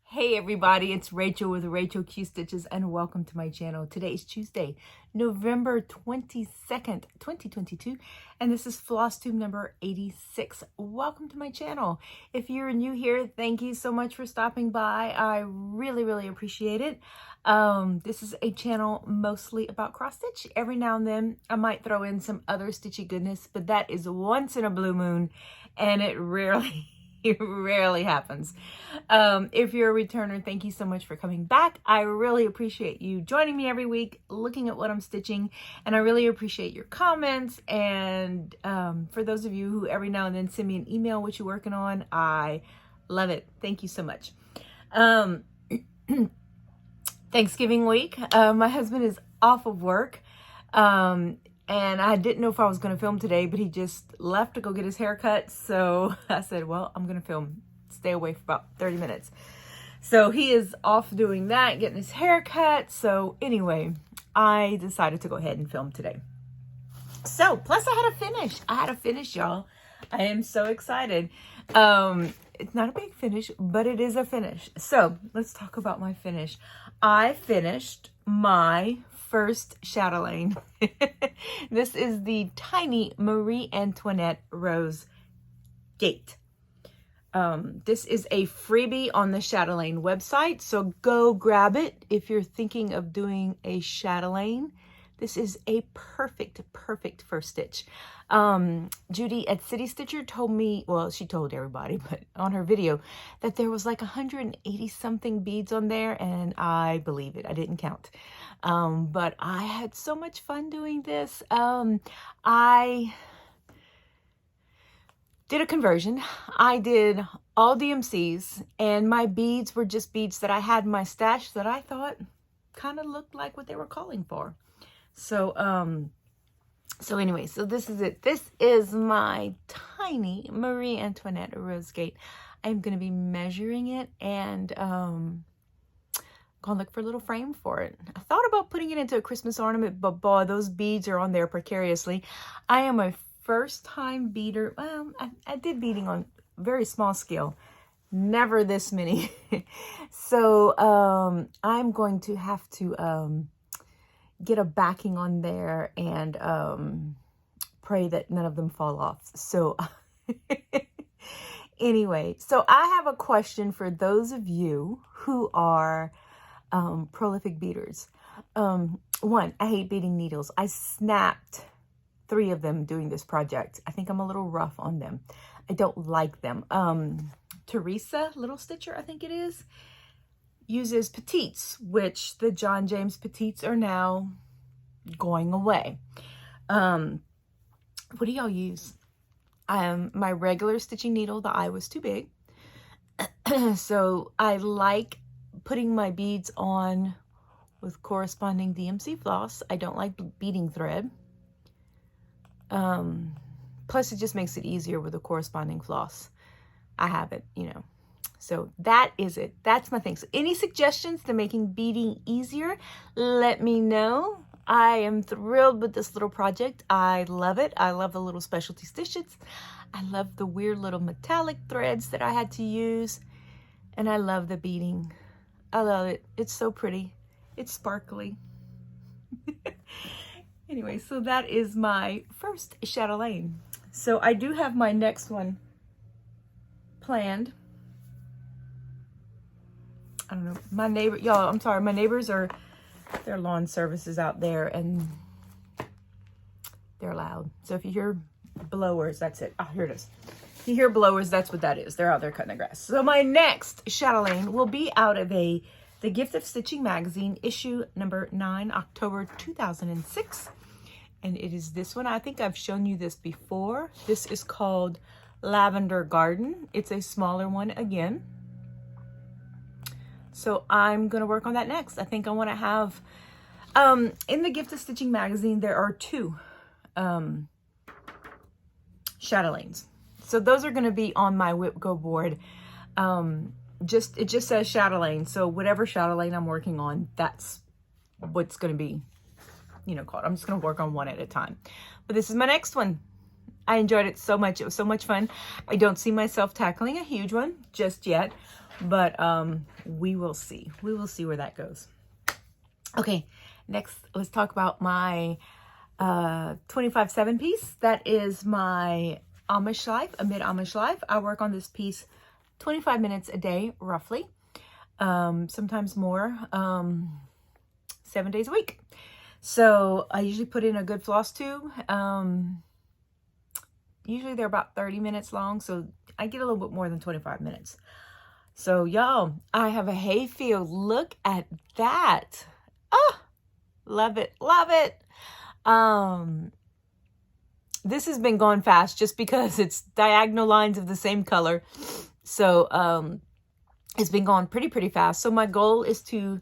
Hey everybody, it's Rachel with Rachel Q Stitches and welcome to my channel. Today is Tuesday, November 22nd, 2022, and this is FlossTube number 86. Welcome to my channel. If you're new here, thank you so much for stopping by. I really appreciate it. This is a channel mostly about cross stitch. Every now and then I might throw in some other stitchy goodness, but that is once in a blue moon and it rarely happens. If you're a returner, thank you so much for coming back. I really appreciate you joining me every week, looking at what I'm stitching, and I really appreciate your comments. And for those of you who every now and then send me an email what you're working on, I love it. Thank you so much. Thanksgiving week, my husband is off of work. And I didn't know if I was going to film today, but he just left to go get his hair cut. So I said, well, I'm going to film, stay away for about 30 minutes. So he is off doing that, getting his hair cut. So anyway, I decided to go ahead and film today. So plus I had a finish, y'all. I am so excited. It's not a big finish, but it is a finish. So let's talk about my finish. I finished my first chatelaine. This is the tiny Marie Antoinette rose gate. This is a freebie on the Chatelaine website, so go grab it if you're thinking of doing a chatelaine. This is a perfect first stitch. Judy at City Stitcher told me, well, she told everybody, but on her video, that there was like 180 something beads on there, and I believe it. I didn't count. But I had so much fun doing this. I did a conversion. I did all DMCs, and my beads were just beads that I had in my stash that I thought kind of looked like what they were calling for. So, anyway, so this is it. This is my tiny Marie Antoinette rose gate. I'm going to be measuring it and, gonna look for a little frame for it. I thought about putting it into a Christmas ornament, but boy, those beads are on there precariously. I am a first time beader. Well, I did beading on very small scale, never this many. So, I'm going to have to, get a backing on there and pray that none of them fall off. So anyway, so I have a question for those of you who are prolific beaders. One, I hate beading needles. I snapped 3 of them doing this project. I think I'm a little rough on them. I don't like them. Teresa Little Stitcher, I think it is, uses petites, which the John James petites are now going away. What do y'all use? My regular stitching needle, the eye was too big. So I like putting my beads on with corresponding DMC floss. I don't like beading thread. Plus it just makes it easier with a corresponding floss. I have it, you know. So that is it. That's my thing. So any suggestions to making beading easier, let me know. I am thrilled with this little project. I love it. I love the little specialty stitches. I love the weird little metallic threads that I had to use. And I love the beading. I love it. It's so pretty. It's sparkly. Anyway, so that is my first chatelaine. So I do have my next one planned. I don't know, my neighbor, y'all, I'm sorry, my neighbors are, their lawn services out there and they're loud. So if you hear blowers, that's it. Oh, here it is. If you hear blowers, that's what that is. They're out there cutting the grass. So my next chatelaine will be out of The Gift of Stitching magazine, issue number 9, October 2006. And it is this one. I think I've shown you this before. This is called Lavender Garden. It's a smaller one again. So I'm going to work on that next. I think I want to have, in the Gift of Stitching magazine, there are 2 chatelaines. So those are going to be on my Whip Go board. It just says chatelaine. So whatever chatelaine I'm working on, that's what's going to be, you know, called. I'm just going to work on one at a time. But this is my next one. I enjoyed it so much. It was so much fun. I don't see myself tackling a huge one just yet. but we will see. We will see where that goes. Okay, next let's talk about my 25/7 piece. That is my Amish life, a mid Amish life. I work on this piece 25 minutes a day, roughly. Sometimes more, 7 days a week. So I usually put in a good floss tube. Usually they're about 30 minutes long, so I get a little bit more than 25 minutes. So y'all, I have a hay field. Look at that. Oh, love it, love it. This has been going fast just because it's diagonal lines of the same color. So it's been going pretty fast. So my goal is to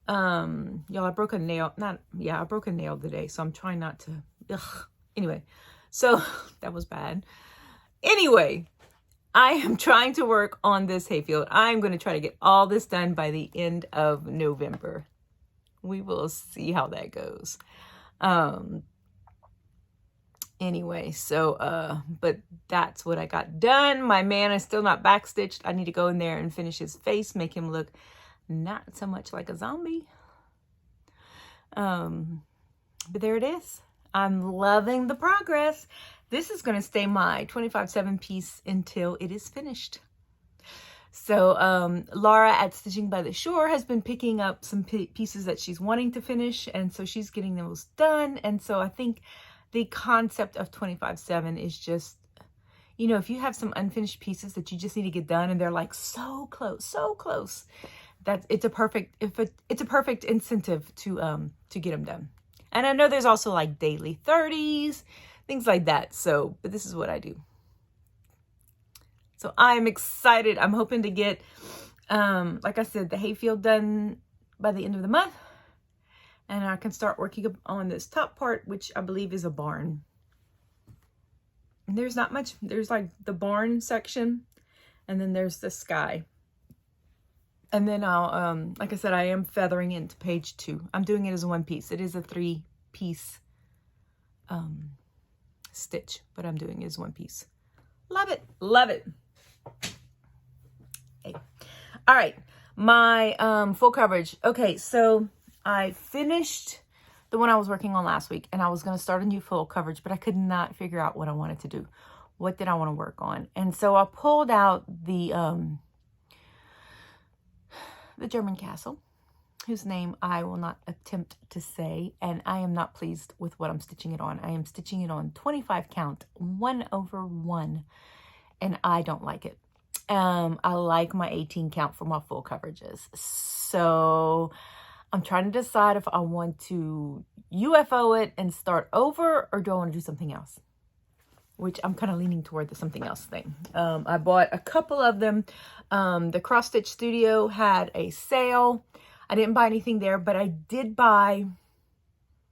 y'all, I broke a nail. I broke a nail today, so I'm trying not to. Anyway, so that was bad. Anyway, I am trying to work on this hayfield. I'm going to try to get all this done by the end of November. We will see how that goes. Anyway, so but that's what I got done. My man is still not backstitched. I need to go in there and finish his face, make him look not so much like a zombie. But there it is. I'm loving the progress. This is going to stay my 25/7 piece until it is finished. So Laura at Stitching by the Shore has been picking up some pieces that she's wanting to finish, and so she's getting those done. And so I think the concept of 25/7 is just, you know, if you have some unfinished pieces that you just need to get done and they're like so close, that it's a perfect incentive to get them done. And I know there's also like daily 30s, things like that. So, but this is what I do. So I'm excited. I'm hoping to get, like I said, the hayfield done by the end of the month. And I can start working on this top part, which I believe is a barn. And there's not much. There's like the barn section, and then there's the sky. And then I'll, like I said, I am feathering into page 2. I'm doing it as a 1 piece. It is a 3-piece stitch, but I'm doing it as 1 piece. Love it. Love it. Okay. All right. My full coverage. Okay, so I finished the one I was working on last week, and I was going to start a new full coverage, but I could not figure out what I wanted to do. What did I want to work on? And so I pulled out the German castle, whose name I will not attempt to say, and I am not pleased with what I'm stitching it on. I am stitching it on 25 count, 1/1, and I don't like it. I like my 18 count for my full coverages. So I'm trying to decide if I want to UFO it and start over, or do I want to do something else? Which I'm kind of leaning toward the something else thing. I bought a couple of them. The Cross Stitch Studio had a sale. I didn't buy anything there, but I did buy,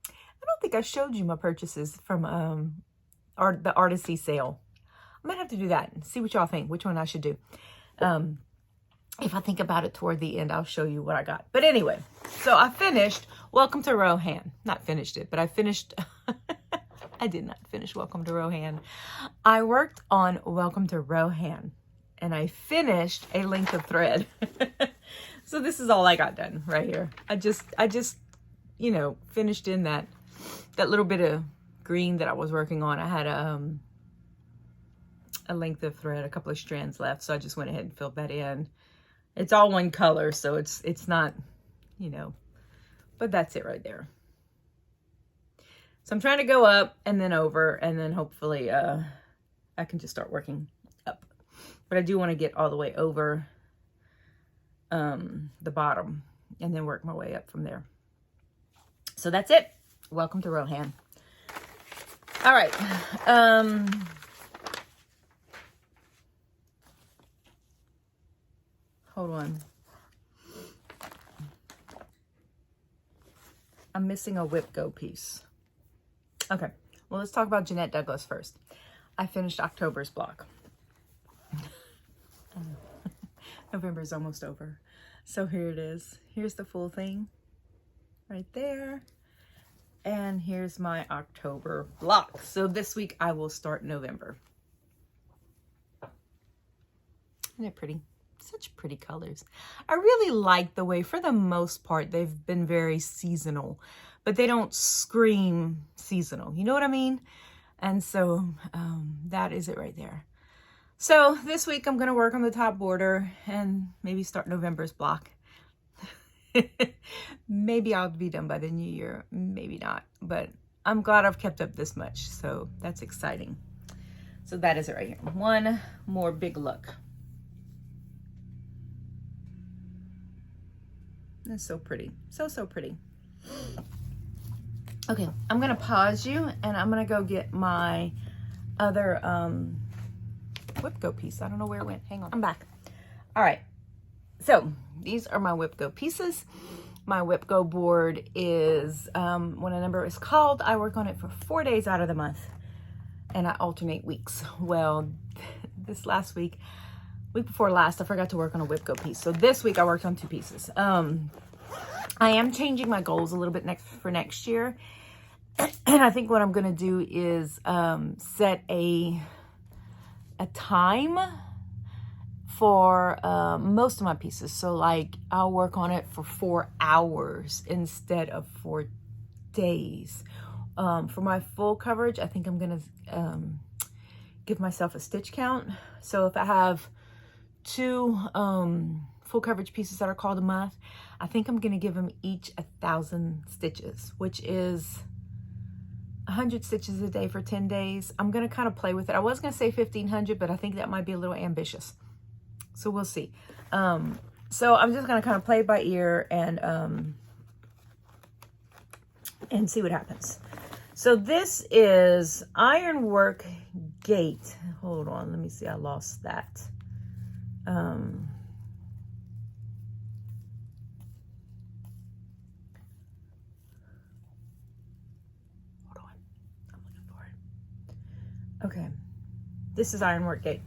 I don't think I showed you my purchases from the Artisy sale. I might have to do that and see what y'all think, which one I should do. If I think about it toward the end, I'll show you what I got. But anyway, so I finished Welcome to Rohan. Not finished it, but I finished... I did not finish Welcome to Rohan. I worked on Welcome to Rohan, and I finished a length of thread. So this is all I got done right here. I just, you know, finished in that little bit of green that I was working on. I had a length of thread, a couple of strands left, so I just went ahead and filled that in. It's all one color, so it's not, you know, but that's it right there. So I'm trying to go up and then over, and then hopefully I can just start working up. But I do want to get all the way over the bottom and then work my way up from there. So that's it. Welcome to Rohan. All right. Hold on. I'm missing a whip go piece. Okay, well, let's talk about Jeanette Douglas first. I finished October's block. November is almost over. So here it is. Here's the full thing right there. And here's my October block. So this week I will start November. Isn't it pretty? Such pretty colors. I really like the way, for the most part, they've been very seasonal, but they don't scream seasonal. You know what I mean? And so that is it right there. So this week I'm going to work on the top border and maybe start November's block. Maybe I'll be done by the new year. Maybe not. But I'm glad I've kept up this much. So that's exciting. So that is it right here. One more big look. It's so pretty. So, so pretty. Okay, I'm going to pause you and I'm going to go get my other whip go piece. I don't know where it went. Hang on. I'm back. All right. So these are my whip go pieces. My whip go board is, when a number is called, I work on it for 4 days out of the month and I alternate weeks. Well, this last week before last, I forgot to work on a whip go piece. So this week I worked on 2 pieces. I am changing my goals a little bit for next year. And I think what I'm going to do is set a time for most of my pieces. So like I'll work on it for 4 hours instead of 4 days. For my full coverage, I think I'm going to give myself a stitch count. So if I have 2 full coverage pieces that are called a month, I think I'm going to give them each 1,000 stitches, which is 100 stitches a day for 10 days. I'm going to kind of play with it. I was going to say 1,500, but I think that might be a little ambitious. So we'll see. So I'm just going to kind of play by ear and see what happens. So this is Ironwork Gate. Hold on. Let me see. I lost that. Hold on. I'm looking for it. Okay. This is Ironwork Gate.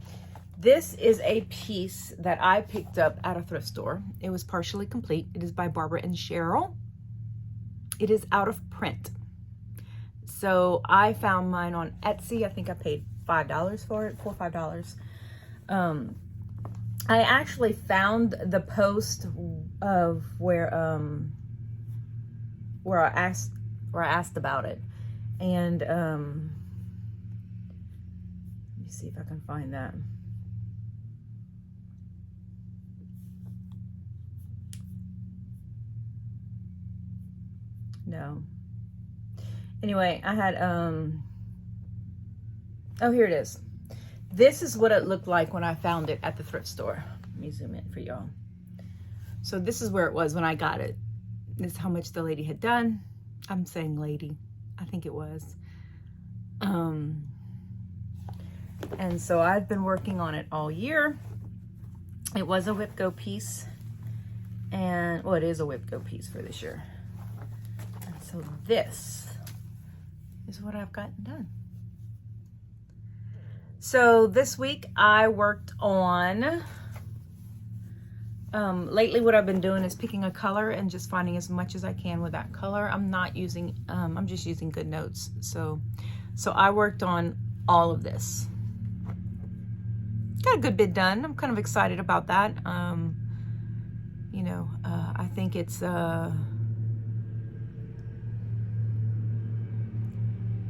This is a piece that I picked up at a thrift store. It was partially complete. It is by Barbara and Cheryl. It is out of print. So I found mine on Etsy. I think I paid $5 for it, $4 or $5. I actually found the post of where I asked about it, and let me see if I can find that. No. Anyway, I had, oh, here it is. This is what it looked like when I found it at the thrift store. Let me zoom in for y'all. So this is where it was when I got it. This is how much the lady had done. I'm saying lady. I think it was. And so I've been working on it all year. It was a whip go piece. And, well, it is a whip go piece for this year. So this is what I've gotten done. So this week I worked on, lately what I've been doing is picking a color and just finding as much as I can with that color. I'm not using, I'm just using Good Notes. So I worked on all of this. Got a good bit done. I'm kind of excited about that. You know, I think it's, you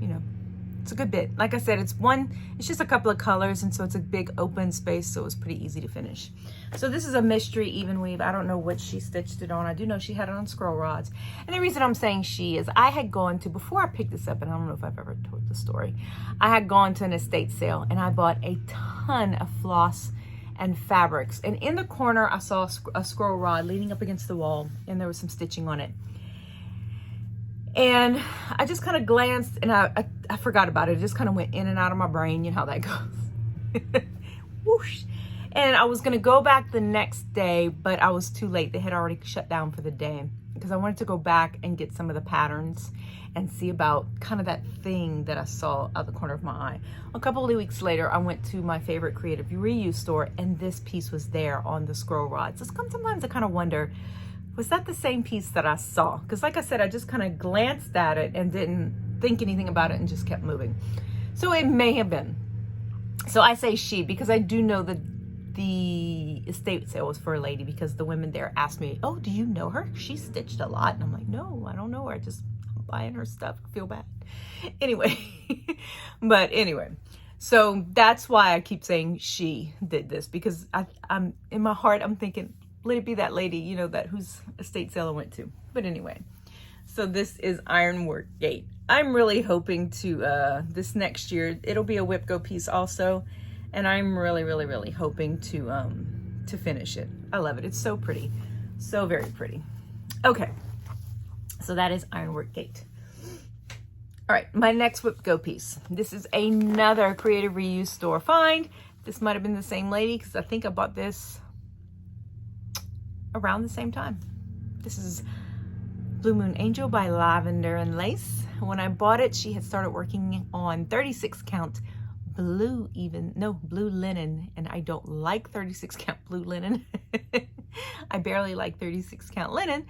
know, it's a good bit. Like I said, it's just a couple of colors, and so it's a big open space, so it was pretty easy to finish. So this is a mystery even weave. I don't know what she stitched it on. I do know she had it on scroll rods. And the reason I'm saying she is I had gone to, before I picked this up, and I don't know if I've ever told the story, I had gone to an estate sale and I bought a ton of floss and fabrics. And in the corner, I saw a scroll rod leaning up against the wall, and there was some stitching on it. And I just kind of glanced, and I forgot about it. It just kind of went in and out of my brain. You know how that goes. Whoosh. And I was going to go back the next day, but I was too late. They had already shut down for the day because I wanted to go back and get some of the patterns and see about kind of that thing that I saw out the corner of my eye. A couple of weeks later, I went to my favorite creative reuse store, and this piece was there on the scroll rod. So sometimes I kind of wonder, was that the same piece that I saw? Because like I said, I just kind of glanced at it and didn't think anything about it and just kept moving. So it may have been. So I say she because I do know the the estate sale was for a lady, because the women there asked me, oh, do you know her? She stitched a lot. And I'm like, no, I don't know her. I'm buying her stuff. I feel bad. Anyway, but anyway, so that's why I keep saying she did this, because I'm in my heart, I'm thinking, let it be that lady, you know, that whose estate sale I went to. But anyway, so this is Ironwork Gate. I'm really hoping to, this next year, it'll be a whip go piece also. And I'm really, really, really hoping to finish it. I love it. It's so pretty. So very pretty. Okay. So that is Ironwork Gate. All right. My next whip go piece. This is another Creative Reuse store find. This might have been the same lady, because I think I bought this around the same time. This is Blue Moon Angel by Lavender and Lace. When I bought it, she had started working on 36 count blue linen, and I don't like 36 count blue linen. I barely like 36 count linen,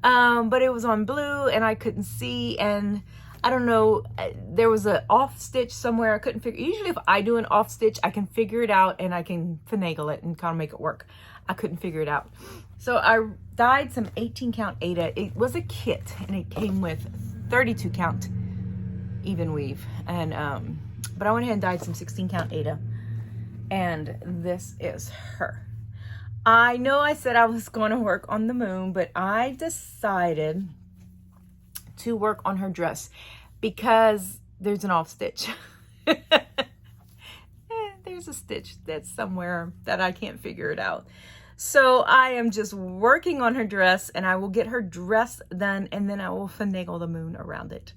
but it was on blue and I couldn't see, and I don't know, there was an off stitch somewhere. I couldn't figure. Usually if I do an off stitch, I can figure it out and I can finagle it and kind of make it work. I couldn't figure it out. So I dyed some 18 count Aida. It was a kit and it came with 32 count even weave, and but I went ahead and dyed some 16 count Aida, and this is her. I know I said I was going to work on the moon, but I decided to work on her dress because there's an off stitch. There's a stitch that's somewhere that I can't figure it out. So I am just working on her dress, and I will get her dress done, and then I will finagle the moon around it.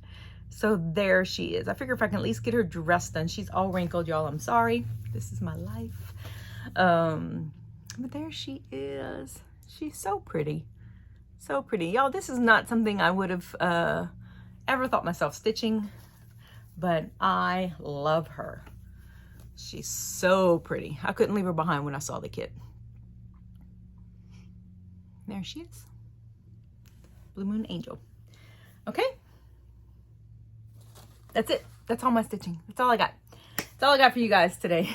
So there she is. I figure if I can at least get her dress done. She's all wrinkled, y'all. I'm sorry. This is my life. But there she is. She's so pretty. So pretty. Y'all, this is not something I would have ever thought myself stitching, but I love her. She's so pretty. I couldn't leave her behind when I saw the kit. There she is. Blue Moon Angel. Okay. That's it. That's all my stitching. That's all I got. That's all I got for you guys today.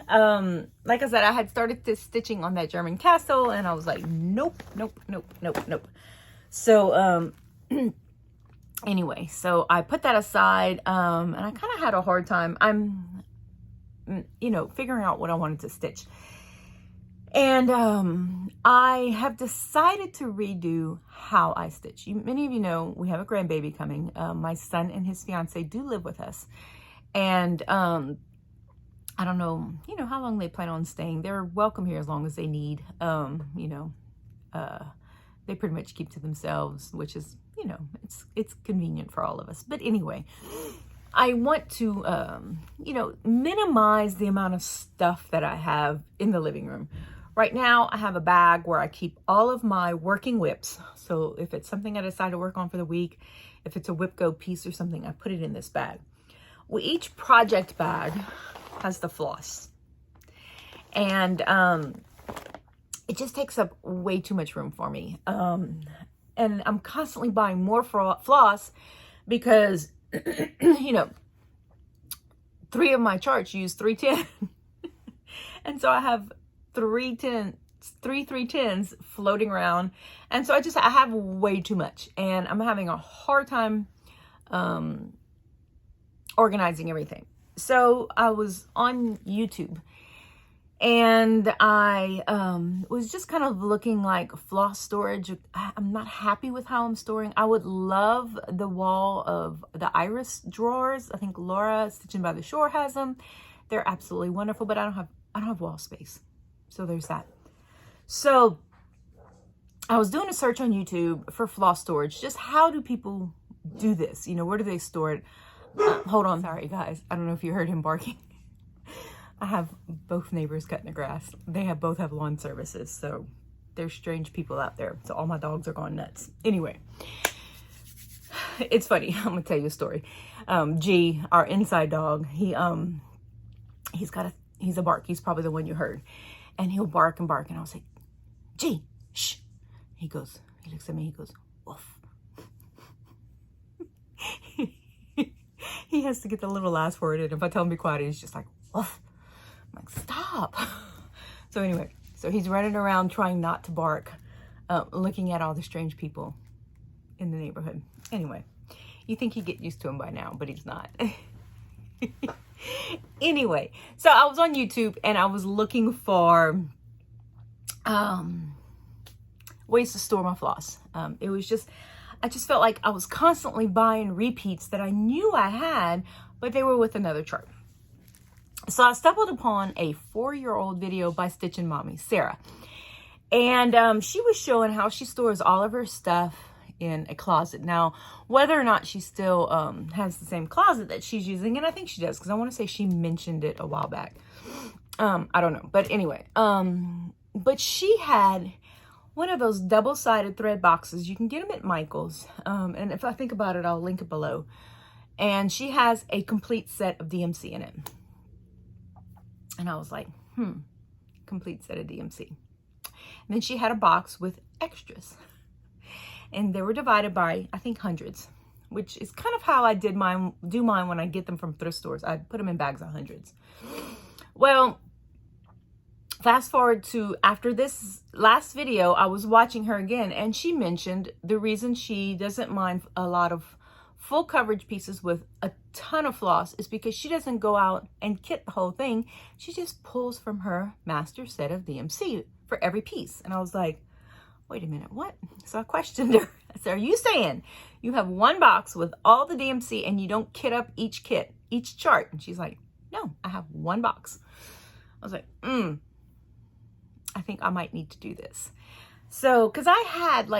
Like I said, I had started this stitching on that German castle, and I was like, nope, nope, nope, nope, nope. So, anyway, so I put that aside, and I kind of had a hard time. I'm, you know, figuring out what I wanted to stitch. And I have decided to redo how I stitch. Many of you know we have a grandbaby coming. My son and his fiance do live with us. And I don't know, you know, how long they plan on staying. They're welcome here as long as they need. You know, they pretty much keep to themselves, which is, you know, it's convenient for all of us. But anyway, I want to, you know, minimize the amount of stuff that I have in the living room. Right now, I have a bag where I keep all of my working whips. So if it's something I decide to work on for the week, if it's a whip go piece or something, I put it in this bag. Well, each project bag has the floss. And it just takes up way too much room for me. And I'm constantly buying more floss because, you know, 3 of my charts use 310. And so I have 3 310s floating around. And so I have way too much, and I'm having a hard time organizing everything. So I was on YouTube, and I was just kind of looking like floss storage. I'm not happy with how I'm storing. I would love the wall of the iris drawers. I think Laura Stitching by the Shore has them. They're absolutely wonderful, but I don't have wall space. So there's that. So I was doing a search on YouTube for floss storage. Just how do people do this? You know, where do they store it? Hold on. Sorry, guys. I don't know if you heard him barking. I have both neighbors cutting the grass. They both have lawn services. So there's strange people out there. So all my dogs are going nuts. Anyway, it's funny. I'm going to tell you a story. G, our inside dog, he's a bark. He's probably the one you heard. And he'll bark and bark. And I was like, G, shh. He looks at me, he goes, woof. He has to get the little last word in. If I tell him to be quiet, he's just like, woof. I'm like, stop. So anyway, so he's running around trying not to bark, looking at all the strange people in the neighborhood. Anyway, you think he'd get used to him by now, but he's not. Anyway, so I was on YouTube and I was looking for ways to store my floss. It was just, I just felt like I was constantly buying repeats that I knew I had, but they were with another chart. So I stumbled upon a 4-year-old video by Stitchin' Mommy, Sarah. And she was showing how she stores all of her stuff in a closet. Now, whether or not she still has the same closet that she's using, and I think she does, because I want to say she mentioned it a while back. I don't know. But anyway, but she had one of those double-sided thread boxes. You can get them at Michael's. And if I think about it, I'll link it below. And she has a complete set of DMC in it. And I was like, complete set of DMC. And then she had a box with extras. And they were divided by, I think, hundreds, which is kind of how I do mine when I get them from thrift stores. I put them in bags of hundreds. Well, fast forward to after this last video, I was watching her again, and she mentioned the reason she doesn't mind a lot of full coverage pieces with a ton of floss is because she doesn't go out and kit the whole thing. She just pulls from her master set of DMC for every piece. And I was like, wait a minute, what? So I questioned her. I said, are you saying you have one box with all the DMC and you don't kit up each chart? And she's like, no, I have one box. I was like, I think I might need to do this. So, cause I had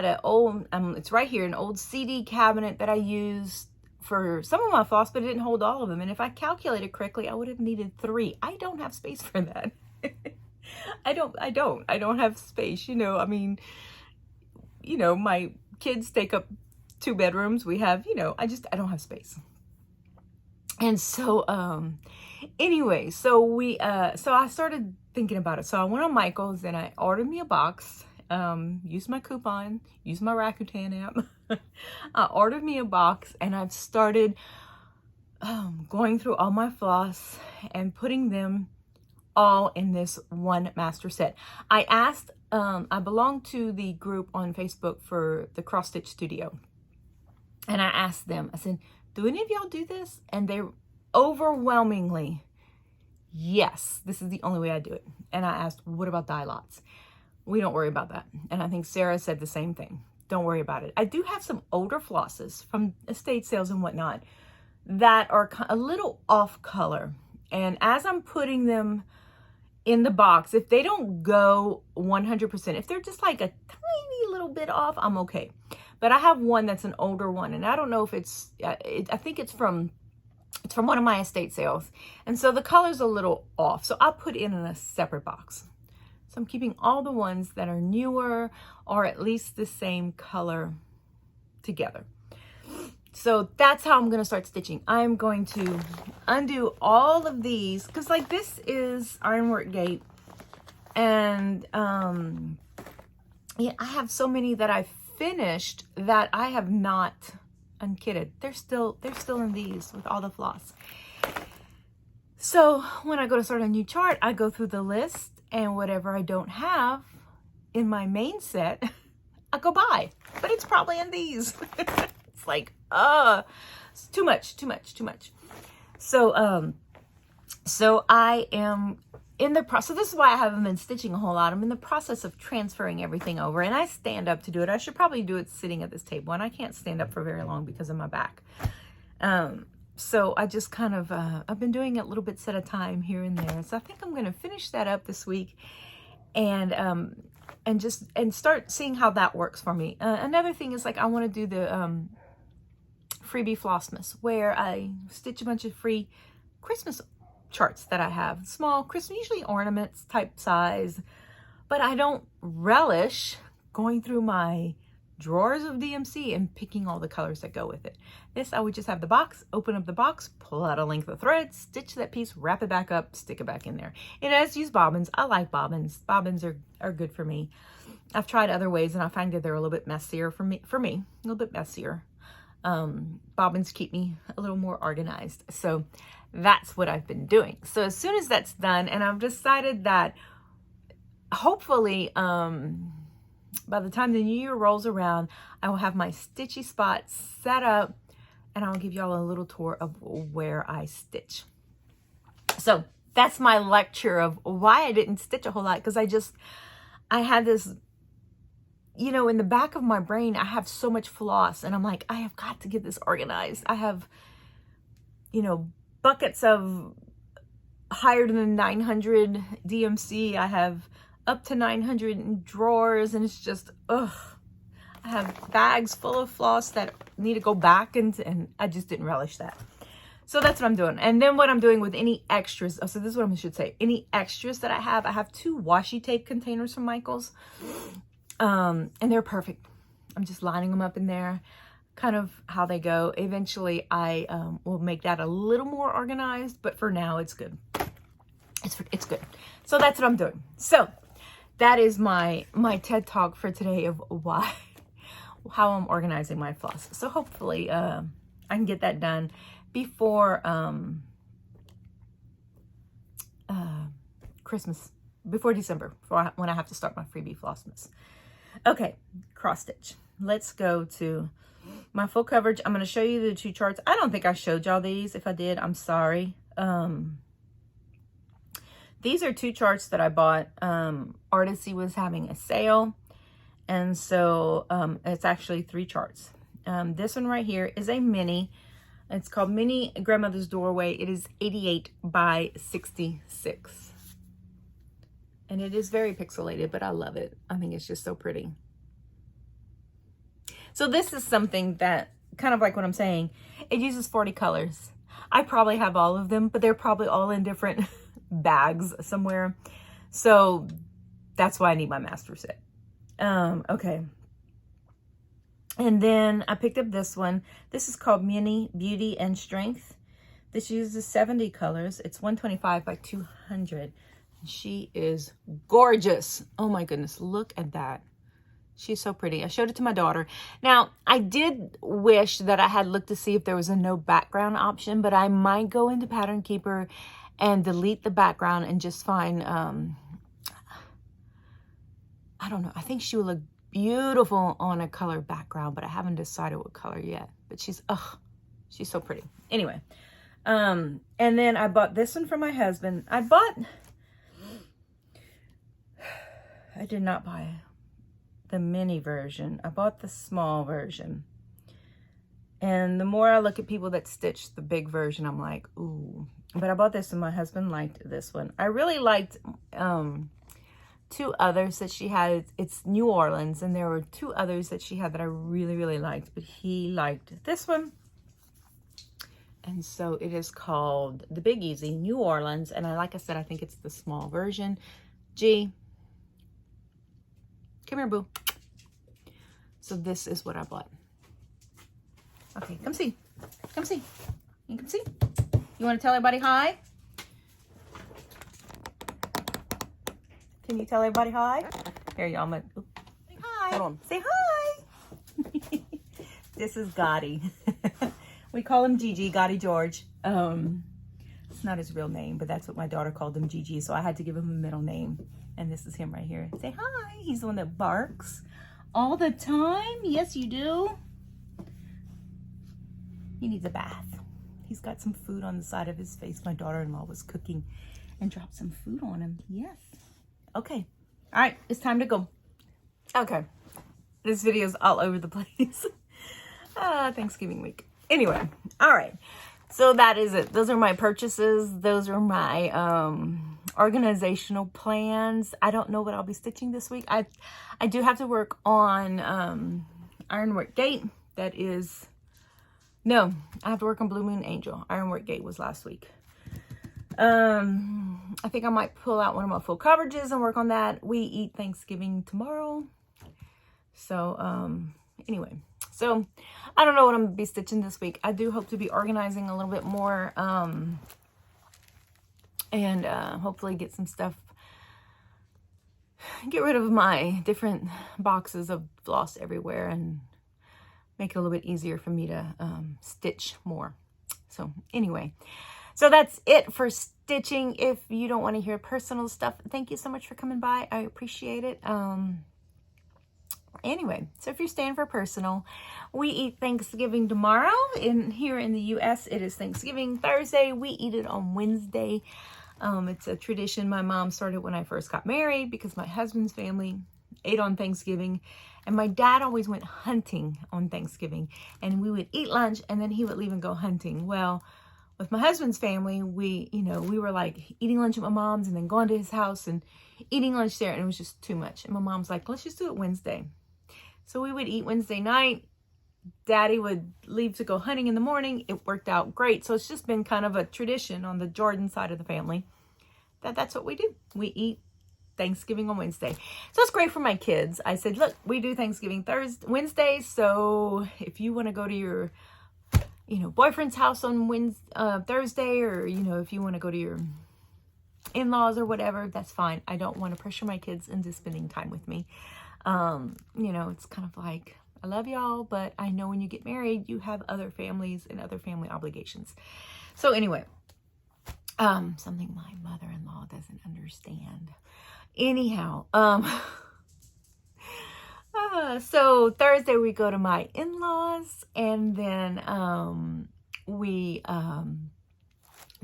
an old, it's right here, an old CD cabinet that I used for some of my floss, but it didn't hold all of them. And if I calculated correctly, I would have needed 3. I don't have space for that. I don't have space, you know. I mean, you know, my kids take up 2 bedrooms. We have, you know, I don't have space. And so, anyway, so I started thinking about it. So I went on Michael's and I ordered me a box, used my coupon, used my Rakuten app. I ordered me a box and I've started, going through all my floss and putting them all in this one master set. I asked, I belong to the group on Facebook for the Cross Stitch Studio. And I asked them, I said, do any of y'all do this? And they overwhelmingly, yes, this is the only way I do it. And I asked, what about dye lots? We don't worry about that. And I think Sarah said the same thing. Don't worry about it. I do have some older flosses from estate sales and whatnot that are a little off color. And as I'm putting them in the box, if they don't go 100%, if they're just like a tiny little bit off, I'm okay. But I have one that's an older one, and I don't know if it's, I think it's from one of my estate sales. And so the color's a little off. So I'll put it in a separate box. So I'm keeping all the ones that are newer or at least the same color together. So that's how I'm going to start stitching. I'm going to undo all of these because like this is ironwork gate. And yeah, I have so many that I've finished that I have not unkitted. They're still in these with all the floss. So when I go to start a new chart, I go through the list and whatever I don't have in my main set, I go buy. But it's probably in these. It's like, it's too much. So, so I am in the process. So this is why I haven't been stitching a whole lot. I'm in the process of transferring everything over, and I stand up to do it. I should probably do it sitting at this table, and I can't stand up for very long because of my back. So I just kind of, I've been doing it little bits at a time here and there. So I think I'm going to finish that up this week and start seeing how that works for me. Another thing is like, I want to do the, freebie Flossmas, where I stitch a bunch of free Christmas charts that I have. Small Christmas, usually ornaments type size, but I don't relish going through my drawers of DMC and picking all the colors that go with it. This, I would just have the box, open up the box, pull out a length of thread, stitch that piece, wrap it back up, stick it back in there. And I just use bobbins. I like bobbins. Bobbins are good for me. I've tried other ways and I find that they're a little bit messier for me, a little bit messier. Bobbins keep me a little more organized. So that's what I've been doing. So as soon as that's done, and I've decided that hopefully, by the time the new year rolls around, I will have my stitchy spots set up, and I'll give y'all a little tour of where I stitch. So that's my lecture of why I didn't stitch a whole lot, because I had this, you know, in the back of my brain, I have so much floss, and I'm like, I have got to get this organized. I have, you know, buckets of higher than 900 DMC. I have up to 900 in drawers, and it's just, ugh. I have bags full of floss that need to go back, and I just didn't relish that. So that's what I'm doing. And then what I'm doing with any extras, so this is what I should say, any extras that I have 2 washi tape containers from Michael's, and they're perfect. I'm just lining them up in there, kind of how they go. Eventually I will make that a little more organized, but for now it's good. It's good. So that's what I'm doing. So that is my TED Talk for today of how I'm organizing my floss. So hopefully I can get that done before Christmas, before December, when I have to start my freebie Flossmas. Okay, cross stitch. Let's go to my full coverage. I'm going to show you the 2 charts. I don't think I showed y'all these. If I did, I'm sorry. These are 2 charts that I bought. Artisy was having a sale, and so it's actually 3 charts. This one right here is a mini. It's called Mini Grandmother's Doorway. It is 88 by 66. And it is very pixelated, but I love it. I think it's just so pretty. So this is something that, kind of like what I'm saying, it uses 40 colors. I probably have all of them, but they're probably all in different bags somewhere. So that's why I need my master set. Okay. And then I picked up this one. This is called Mini Beauty and Strength. This uses 70 colors. It's 125 by 200. She is gorgeous. Oh my goodness, look at that. She's so pretty. I showed it to my daughter. Now, I did wish that I had looked to see if there was a no background option, but I might go into Pattern Keeper and delete the background and just find, I don't know. I think she would look beautiful on a color background, but I haven't decided what color yet. But she's so pretty. Anyway, and then I bought this one for my husband. I did not buy the mini version. I bought the small version. And the more I look at people that stitch the big version, I'm like, ooh. But I bought this and my husband liked this one. I really liked 2 others that she had. It's New Orleans, and there were 2 others that she had that I really, really liked. But he liked this one. And so it is called the Big Easy New Orleans. And like I said, I think it's the small version. G, come here, boo. So this is what I bought. Okay, come see. Come see. You can see. You want to tell everybody hi? Can you tell everybody hi? Here, y'all. Say hi. Hold on. Say hi. This is Gotti. We call him Gigi, Gotti George. It's not his real name, but that's what my daughter called him, Gigi. So I had to give him a middle name. And this is him right here. Say hi. He's the one that barks all the time. Yes, you do. He needs a bath. He's got some food on the side of his face. My daughter-in-law was cooking and dropped some food on him. Yes. Okay. All right. It's time to go. Okay. This video is all over the place. Thanksgiving week. Anyway. All right. So that is it. Those are my purchases. Those are my organizational plans. I don't know what I'll be stitching this week. I do have to work on Ironwork Gate. That is... No, I have to work on Blue Moon Angel. Ironwork Gate was last week. I think I might pull out one of my full coverages and work on that. We eat Thanksgiving tomorrow. So, anyway. So, I don't know what I'm going to be stitching this week. I do hope to be organizing a little bit more. And hopefully get some stuff. Get rid of my different boxes of floss everywhere and make it a little bit easier for me to stitch more. So anyway, So that's it for stitching. If you don't want to hear personal stuff, thank you so much for coming by. I appreciate it. Anyway, so if you're staying for personal, we eat Thanksgiving tomorrow. Here in the U.S., it is Thanksgiving Thursday. We eat it on Wednesday. It's a tradition my mom started when I first got married because my husband's family ate on Thanksgiving, and my dad always went hunting on Thanksgiving, and we would eat lunch and then he would leave and go hunting. Well, with my husband's family, we were like eating lunch at my mom's and then going to his house and eating lunch there, and it was just too much. And my mom's like, let's just do it Wednesday. So we would eat Wednesday night. Daddy would leave to go hunting in the morning. It worked out great. So it's just been kind of a tradition on the Jordan side of the family that's what we do. We eat Thanksgiving on Wednesday. So it's great for my kids. I said, look, we do Thanksgiving Wednesday. So if you want to go to your, boyfriend's house on Thursday, or, if you want to go to your in-laws or whatever, that's fine. I don't want to pressure my kids into spending time with me. It's kind of like, I love y'all, but I know when you get married, you have other families and other family obligations. So anyway, something my mother-in-law doesn't understand. Anyhow, so Thursday we go to my in-laws, and then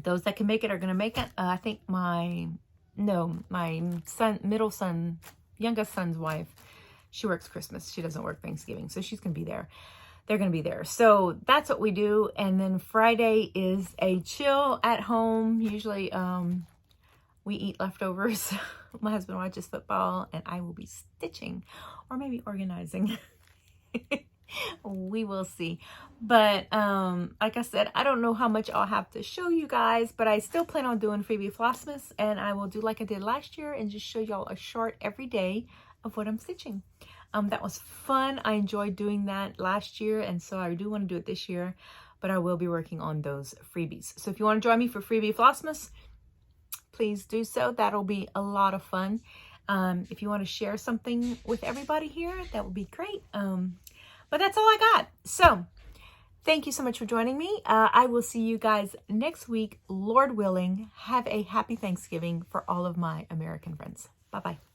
those that can make it are going to make it. I think my youngest son's wife, she works Christmas. She doesn't work Thanksgiving, so she's going to be there. They're going to be there. So that's what we do. And then Friday is a chill at home. Usually we eat leftovers. My husband watches football and I will be stitching or maybe organizing. We will see. But like I said, I don't know how much I'll have to show you guys, but I still plan on doing freebie Flossmas, and I will do like I did last year and just show y'all a short every day of what I'm stitching. That was fun. I enjoyed doing that last year, and so I do want to do it this year, but I will be working on those freebies. So if you want to join me for freebie Flossmas, please do so. That'll be a lot of fun. If you want to share something with everybody here, that would be great. But that's all I got. So thank you so much for joining me. I will see you guys next week, Lord willing. Have a happy Thanksgiving for all of my American friends. Bye-bye.